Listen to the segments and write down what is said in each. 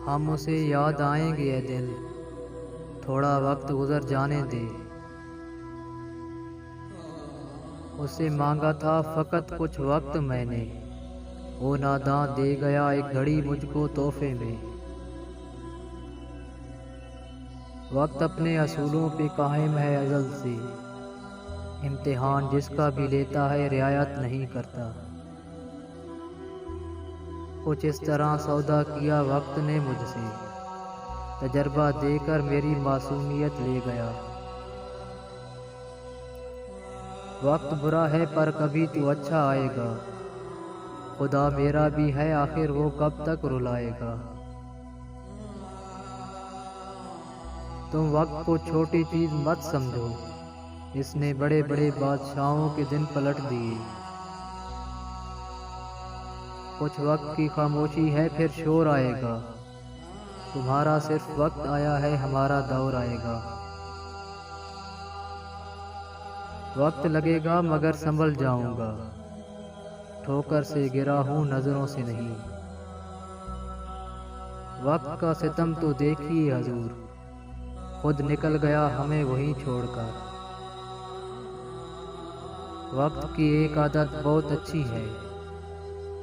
हम उसे याद आएंगे ये दिल, थोड़ा वक्त गुजर जाने दे। उससे मांगा था फ़कत कुछ वक्त मैंने, वो नादां दे गया एक घड़ी मुझको तोहफे में। वक्त अपने असूलों पे कायम है अज़ल से, इम्तिहान जिसका भी लेता है रियायत नहीं करता। कुछ इस तरह सौदा किया वक्त ने मुझसे, तजर्बा देकर मेरी मासूमियत ले गया। वक्त बुरा है पर कभी तो अच्छा आएगा, खुदा मेरा भी है आखिर वो कब तक रुलाएगा। तुम वक्त को छोटी चीज मत समझो, इसने बड़े बड़े बादशाहों के दिन पलट दिए। कुछ वक्त की खामोशी है फिर शोर आएगा, तुम्हारा सिर्फ वक्त आया है हमारा दौर आएगा। वक्त लगेगा मगर संभल जाऊंगा, ठोकर से गिरा हूँ नजरों से नहीं। वक्त का सितम तो देखिए हजूर, खुद निकल गया हमें वहीं छोड़कर। वक्त की एक आदत बहुत अच्छी है,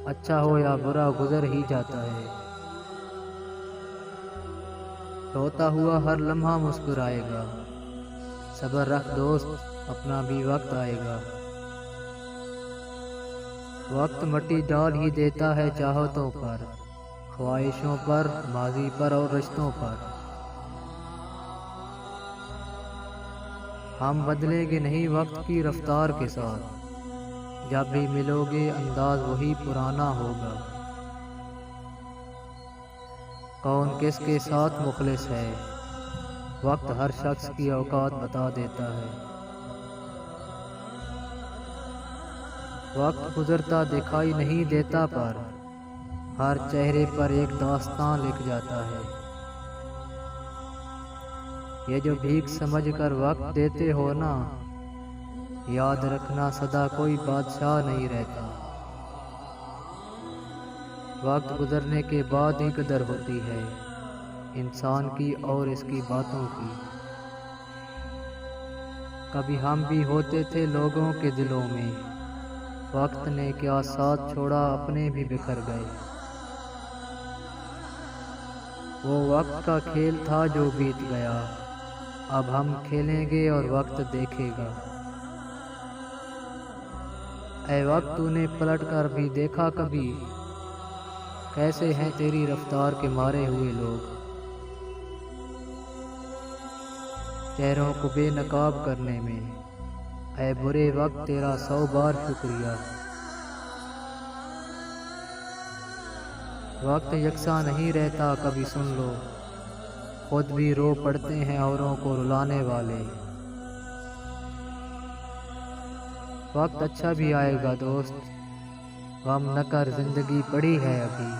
अच्छा हो या बुरा गुजर ही जाता है। रोता हुआ हर लम्हा मुस्कुराएगा, सब्र रख दोस्त अपना भी वक्त आएगा। वक्त मट्टी डाल ही देता है चाहतों पर, ख्वाहिशों पर, माजी पर और रिश्तों पर। हम बदलेंगे नहीं वक्त की रफ्तार के साथ, जब भी मिलोगे अंदाज वही पुराना होगा। कौन किसके साथ मुखलिस है, वक्त हर शख्स की औकात बता देता है। वक्त गुजरता दिखाई नहीं देता पर हर चेहरे पर एक दास्तां लिख जाता है। ये जो भीख समझ कर वक्त देते हो ना, याद रखना सदा कोई बादशाह नहीं रहता। वक्त गुजरने के बाद ही कदर होती है इंसान की और इसकी बातों की। कभी हम भी होते थे लोगों के दिलों में, वक्त ने क्या साथ छोड़ा अपने भी बिखर गए। वो वक्त का खेल था जो बीत गया, अब हम खेलेंगे और वक्त देखेगा। ऐ वक्त तूने पलट कर भी देखा कभी, कैसे हैं तेरी रफ्तार के मारे हुए लोग। चेहरों को बेनकाब करने में ऐ बुरे वक्त तेरा 100 बार शुक्रिया। वक्त यकसा नहीं रहता कभी सुन लो, खुद भी रो पड़ते हैं औरों को रुलाने वाले। वक्त अच्छा भी आएगा दोस्त, गम न कर जिंदगी पड़ी है अभी।